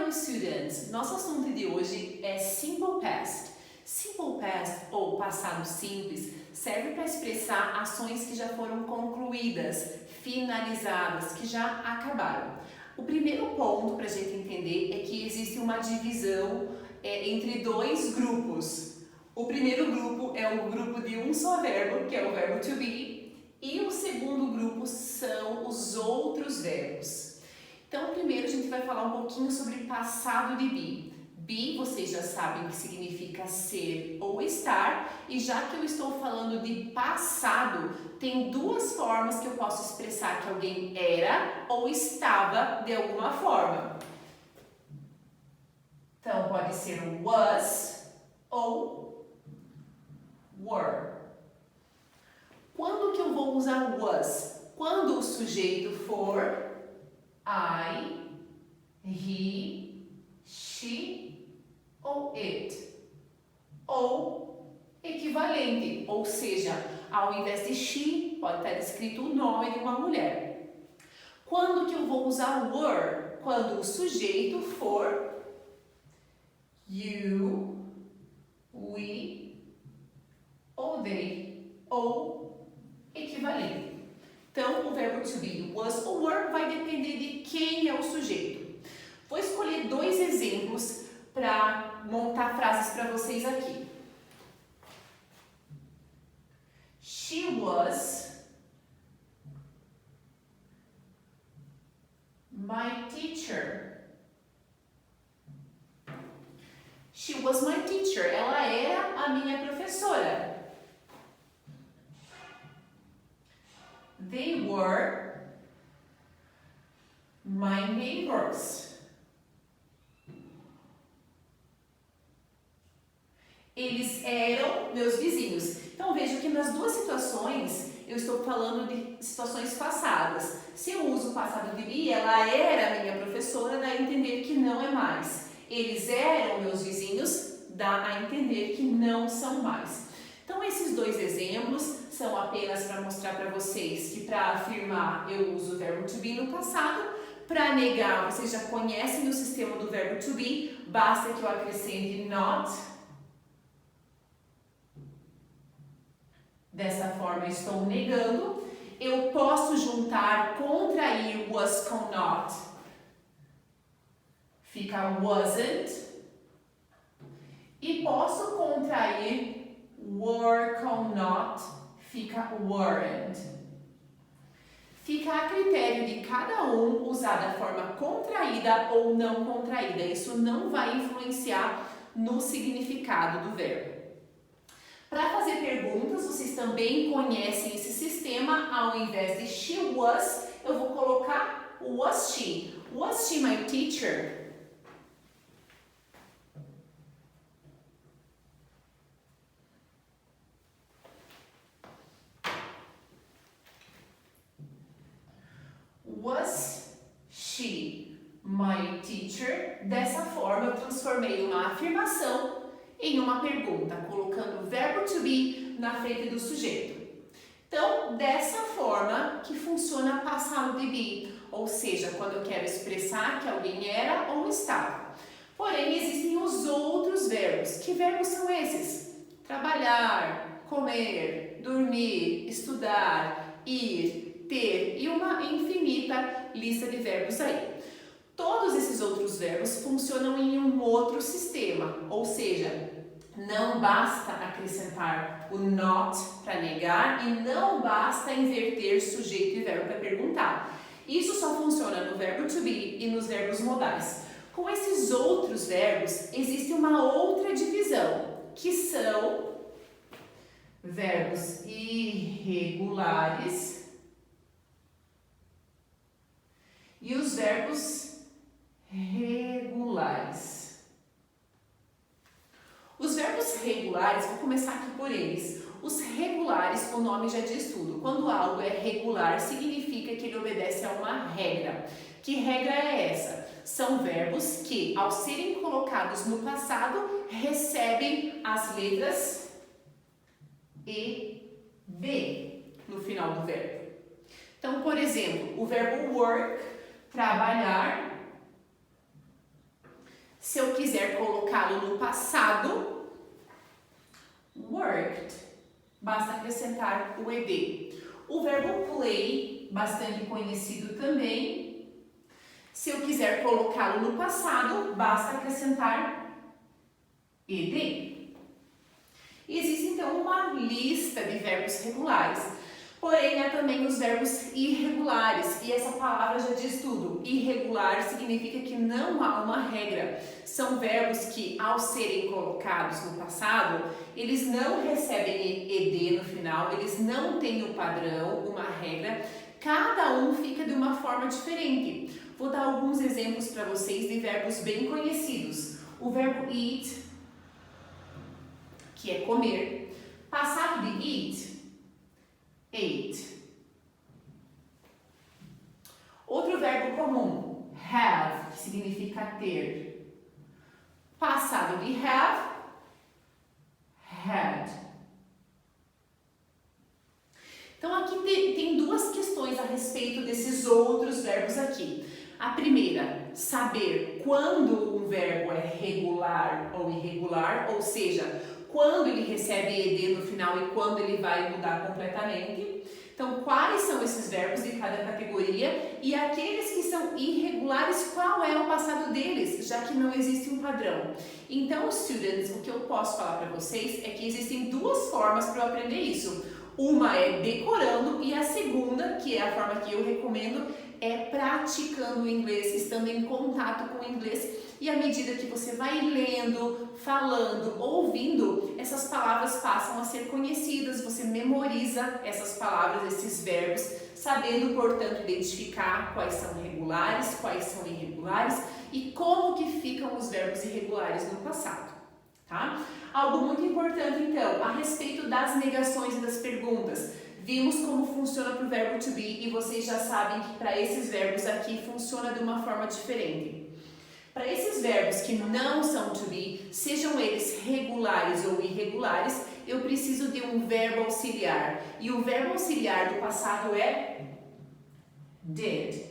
Hello students! Nosso assunto de hoje é Simple Past. Simple Past, ou passado simples, serve para expressar ações que já foram concluídas, finalizadas, que já acabaram. O primeiro ponto para a gente entender é que existe uma divisão entre dois grupos. O primeiro grupo é o grupo de um só verbo, que é o verbo to be, e o segundo grupo são os outros verbos. Então, primeiro a gente vai falar um pouquinho sobre passado de be. Be, vocês já sabem que significa ser ou estar, e já que eu estou falando de passado, tem duas formas que eu posso expressar que alguém era ou estava de alguma forma. Então, pode ser was ou were. Quando que eu vou usar was? Quando o sujeito for I, he, she ou it. Ou equivalente, ou seja, ao invés de she, pode estar escrito o nome de uma mulher. Quando que eu vou usar were? Quando o sujeito for you, we ou they, ou equivalente. Então, o verbo to be, was ou were, vai depender de quem é o sujeito. Vou escolher dois exemplos para montar frases para vocês aqui. She was my teacher. She was my teacher. Ela era a minha professora. They were my neighbors. Eles eram meus vizinhos. Então vejo que nas duas situações eu estou falando de situações passadas. Se eu uso o passado de be, ela era minha professora, dá a entender que não é mais. Eles eram meus vizinhos, dá a entender que não são mais. Então esses dois exemplos são apenas para mostrar para vocês que para afirmar eu uso o verbo to be no passado. Para negar, vocês já conhecem o sistema do verbo to be, basta que eu acrescente not. Dessa forma eu estou negando. Eu posso juntar, contrair was com not. Fica wasn't. E posso contrair were com not, fica weren't. Fica a critério de cada um usar da forma contraída ou não contraída. Isso não vai influenciar no significado do verbo. Para fazer perguntas, vocês também conhecem esse sistema. Ao invés de she was, eu vou colocar was she. Was she my teacher? Was she my teacher? Dessa forma, eu transformei uma afirmação em uma pergunta, colocando o verbo to be na frente do sujeito. Então, dessa forma que funciona passado de be, ou seja, quando eu quero expressar que alguém era ou estava. Porém, existem os outros verbos. Que verbos são esses? Trabalhar, comer, dormir, estudar, ir, ter e uma infinita lista de verbos aí. Todos esses outros verbos funcionam em um outro sistema, ou seja, não basta acrescentar o not para negar e não basta inverter sujeito e verbo para perguntar. Isso só funciona no verbo to be e nos verbos modais. Com esses outros verbos, existe uma outra divisão, que são verbos irregulares e os verbos regulares. Os verbos regulares, vou começar aqui por eles. Os regulares, o nome já diz tudo. Quando algo é regular, significa que ele obedece a uma regra. Que regra é essa? São verbos que, ao serem colocados no passado, recebem as letras E, B no final do verbo. Então, por exemplo, o verbo work, trabalhar, Se eu quiser colocá-lo no passado, worked, basta acrescentar o ed. O verbo play, bastante conhecido também. Se eu quiser colocá-lo no passado, basta acrescentar ed. Existe então uma lista de verbos regulares, porém há também os verbos irregulares, e essa palavra já diz tudo. Irregular significa que não há uma regra. São verbos que, ao serem colocados no passado, eles não recebem ed no final, eles não têm um padrão, uma regra, cada um fica de uma forma diferente. Vou dar alguns exemplos para vocês de verbos bem conhecidos. O verbo eat, que é comer. Passado de eat, ate. Outro verbo comum, have, que significa ter. Passado de have, had. Então aqui tem duas questões a respeito desses outros verbos aqui. A primeira, saber quando um verbo é regular ou irregular, ou seja, quando ele recebe ed no final e quando ele vai mudar completamente. Então, quais são esses verbos de cada categoria e aqueles que são irregulares, qual é o passado deles, já que não existe um padrão. Então, students, o que eu posso falar para vocês é que existem duas formas para eu aprender isso. Uma é decorando e a segunda, que é a forma que eu recomendo, é praticando o inglês, estando em contato com o inglês. E à medida que você vai lendo, falando, ouvindo, essas palavras passam a ser conhecidas, você memoriza essas palavras, esses verbos, sabendo, portanto, identificar quais são regulares, quais são irregulares e como que ficam os verbos irregulares no passado, tá? Algo muito importante, então, a respeito das negações e das perguntas. Vimos como funciona para o verbo to be e vocês já sabem que para esses verbos aqui funciona de uma forma diferente. Para esses verbos que não são to be, sejam eles regulares ou irregulares, eu preciso de um verbo auxiliar. E o verbo auxiliar do passado é did.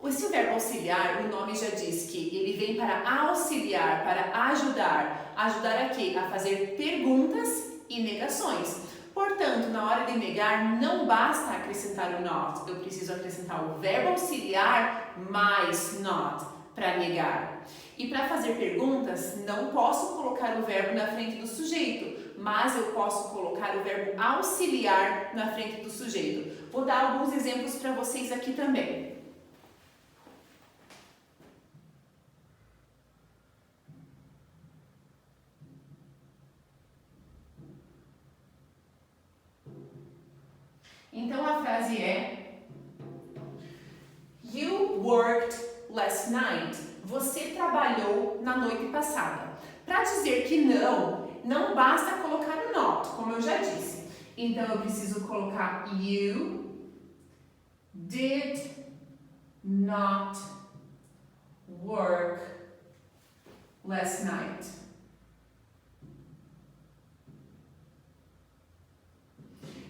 Esse verbo auxiliar, o nome já diz que ele vem para auxiliar, para ajudar. Ajudar a quê? A fazer perguntas e negações. Portanto, na hora de negar, não basta acrescentar o not. Eu preciso acrescentar o verbo auxiliar mais not para negar. E para fazer perguntas, não posso colocar o verbo na frente do sujeito, mas eu posso colocar o verbo auxiliar na frente do sujeito. Vou dar alguns exemplos para vocês aqui também. Então a frase é: You worked last night. Você trabalhou na noite passada. Para dizer que não basta colocar o not, como eu já disse. Então eu preciso colocar you did not work last night.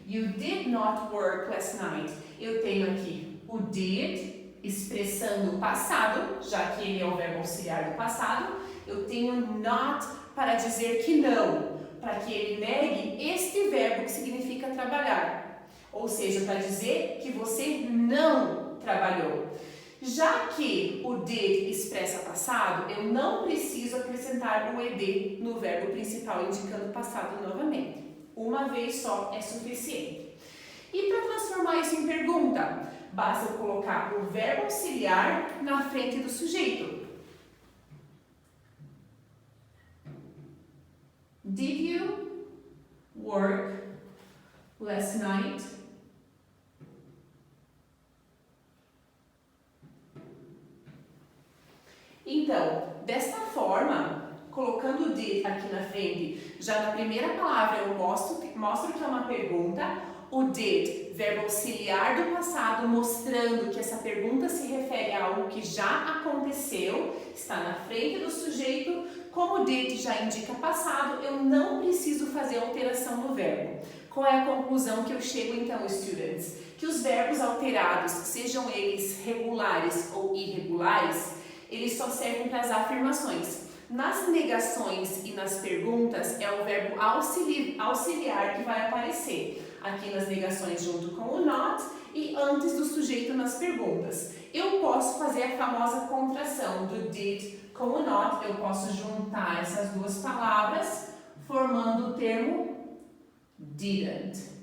You did not work last night. Eu tenho aqui o did, expressando o passado, já que ele é o verbo auxiliar do passado. Eu tenho not para dizer que não, para que ele negue este verbo que significa trabalhar. Ou seja, para dizer que você não trabalhou. Já que o did expressa passado, eu não preciso acrescentar o ed no verbo principal, indicando passado novamente. Uma vez só é suficiente. E para transformar isso em pergunta, basta eu colocar o verbo auxiliar na frente do sujeito. Did you work last night? Então, desta forma, colocando o did aqui na frente, já na primeira palavra eu mostro que é uma pergunta. O did, verbo auxiliar do passado, mostrando que essa pergunta se refere a algo que já aconteceu, está na frente do sujeito. Como o did já indica passado, eu não preciso fazer alteração no verbo. Qual é a conclusão que eu chego então, students? Que os verbos alterados, sejam eles regulares ou irregulares, eles só servem para as afirmações. Nas negações e nas perguntas é o verbo auxiliar que vai aparecer. Aqui nas negações junto com o not e antes do sujeito nas perguntas. Eu posso fazer a famosa contração do did com o not, eu posso juntar essas duas palavras formando o termo didn't.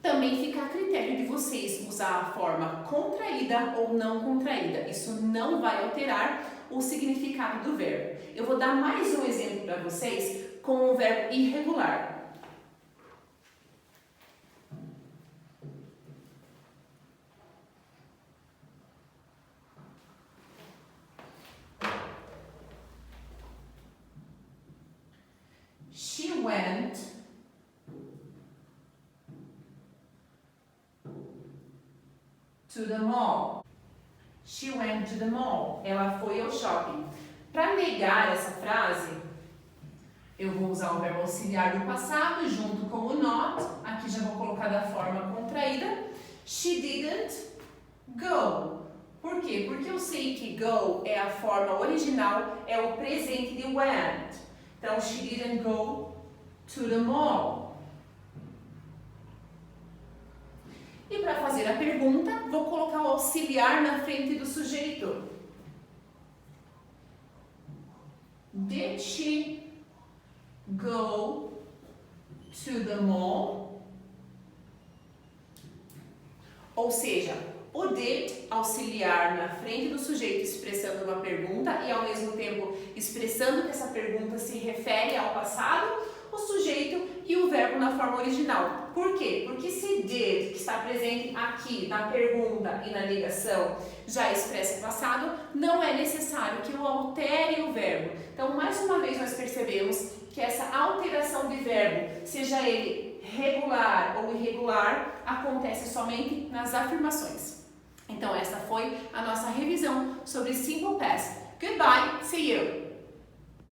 Também fica a critério de vocês usar a forma contraída ou não contraída. Isso não vai alterar o significado do verbo. Eu vou dar mais um exemplo para vocês com o verbo irregular. She went to the mall. She went to the mall. Ela foi ao shopping. Para negar essa frase, eu vou usar o verbo auxiliar do passado junto com o not. Aqui já vou colocar da forma contraída. She didn't go. Por quê? Porque eu sei que go é a forma original, é o presente de went. Então, she didn't go to the mall. E para fazer a pergunta, vou colocar o auxiliar na frente do sujeito. Did she go to the mall? Ou seja, o did auxiliar na frente do sujeito expressando uma pergunta e ao mesmo tempo expressando que essa pergunta se refere ao passado, o sujeito e o verbo na forma original. Por quê? Porque se did, que está presente aqui na pergunta e na negação, já expressa o passado, não é necessário que eu altere o verbo. Então, mais uma vez nós percebemos que essa alteração de verbo, seja ele regular ou irregular, acontece somente nas afirmações. Então, essa foi a nossa revisão sobre Simple Past. Goodbye, see you!